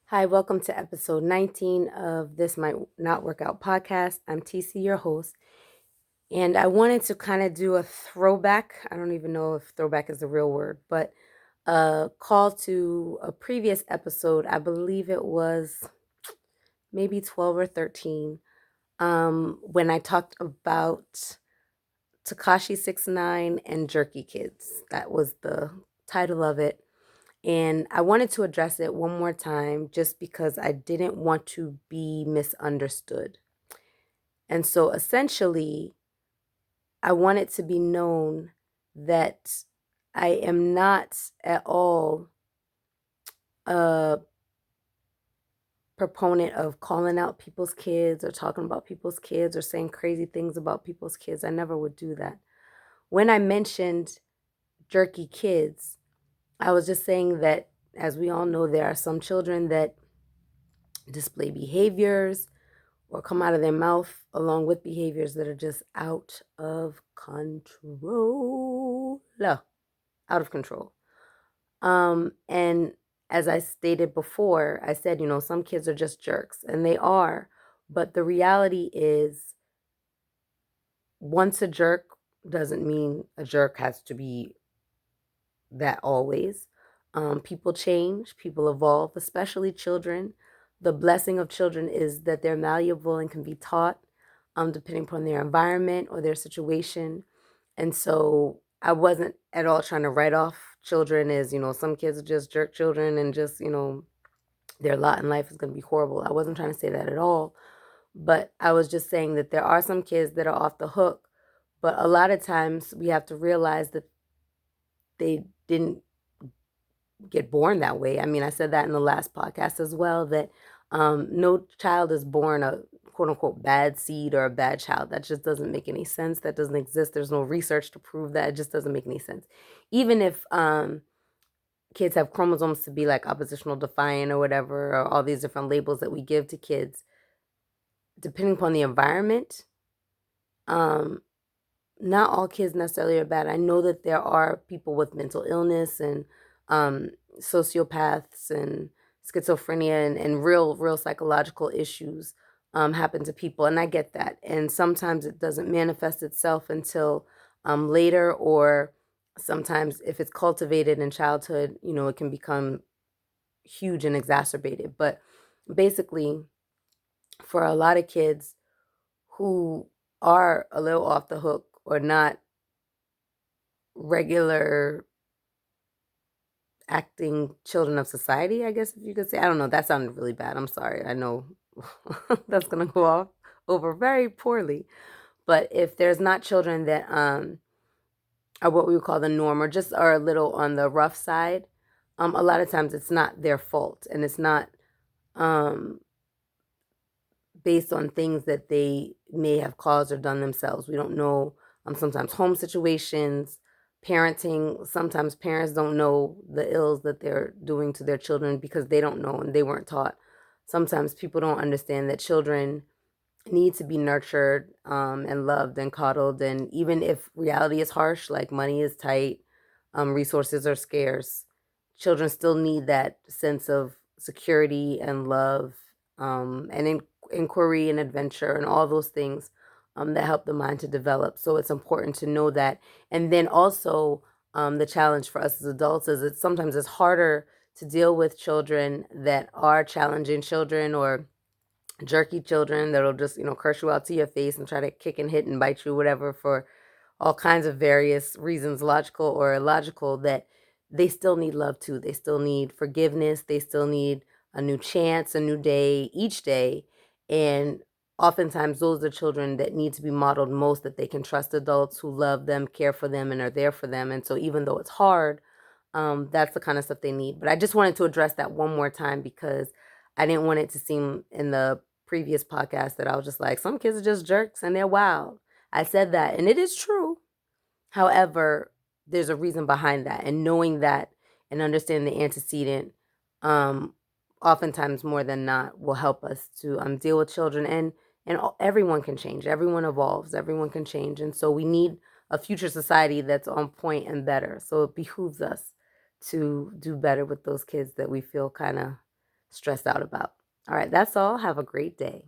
Hi, welcome to episode 19 of This Might Not Work Out podcast. I'm TC, your host, and I wanted to kind of do a throwback. I don't even know if throwback is the real word, but a call to a previous episode. I believe it was maybe 12 or 13, when I talked about Takashi 6ix9ine and Jerky Kids. That was the title of it. And I wanted to address it one more time just because I didn't want to be misunderstood. And so essentially, I want it to be known that I am not at all a proponent of calling out people's kids or talking about people's kids or saying crazy things about people's kids. I never would do that. When I mentioned Jerky Kids, I was just saying that, as we all know, there are some children that display behaviors or come out of their mouth along with behaviors that are just out of control. No, out of control. And as I stated before, I said, some kids are just jerks, and they are. But the reality is, once a jerk doesn't mean a jerk has to be that always. People change, people evolve, especially children. The blessing of children is that they're malleable and can be taught, depending upon their environment or their situation. And so I wasn't at all trying to write off children as, some kids are just jerk children and just, their lot in life is going to be horrible. I wasn't trying to say that at all. But I was just saying that there are some kids that are off the hook. But a lot of times we have to realize that they didn't get born that way. I mean, I said that in the last podcast as well, that no child is born a quote unquote bad seed or a bad child. That just doesn't make any sense. That doesn't exist. There's no research to prove that. It just doesn't make any sense. Even if kids have chromosomes to be like oppositional defiant or whatever, or all these different labels that we give to kids, depending upon the environment, not all kids necessarily are bad. I know that there are people with mental illness and sociopaths and schizophrenia and real psychological issues happen to people, and I get that. And sometimes it doesn't manifest itself until later, or sometimes if it's cultivated in childhood, it can become huge and exacerbated. But basically, for a lot of kids who are a little off the hook or not regular acting children of society, I guess, if you could say. I don't know. That sounded really bad. I'm sorry. I know that's going to go off over very poorly. But if there's not children that are what we would call the norm or just are a little on the rough side, a lot of times it's not their fault, and it's not um, based on things that they may have caused or done themselves. We don't know. Sometimes home situations, parenting. Sometimes parents don't know the ills that they're doing to their children because they don't know and they weren't taught. Sometimes people don't understand that children need to be nurtured and loved and coddled. And even if reality is harsh, like money is tight, resources are scarce, children still need that sense of security and love, and inquiry and adventure and all those things that help the mind to develop. So it's important to know that. And then also, the challenge for us as adults is sometimes it's harder to deal with children that are challenging children or jerky children that'll just, curse you out to your face and try to kick and hit and bite you, whatever, for all kinds of various reasons, logical or illogical, that they still need love too. They still need forgiveness. They still need a new chance, a new day, each day. And oftentimes those are children that need to be modeled most, that they can trust adults who love them, care for them, and are there for them. And so even though it's hard, that's the kind of stuff they need. But I just wanted to address that one more time because I didn't want it to seem in the previous podcast that I was just like, some kids are just jerks and they're wild. I said that, and it is true. However, there's a reason behind that, and knowing that and understanding the antecedent, um, oftentimes more than not, will help us to deal with children. And everyone can change. Everyone evolves. Everyone can change, and so we need a future society that's on point and better. So it behooves us to do better with those kids that we feel kind of stressed out about. All right, that's all. Have a great day.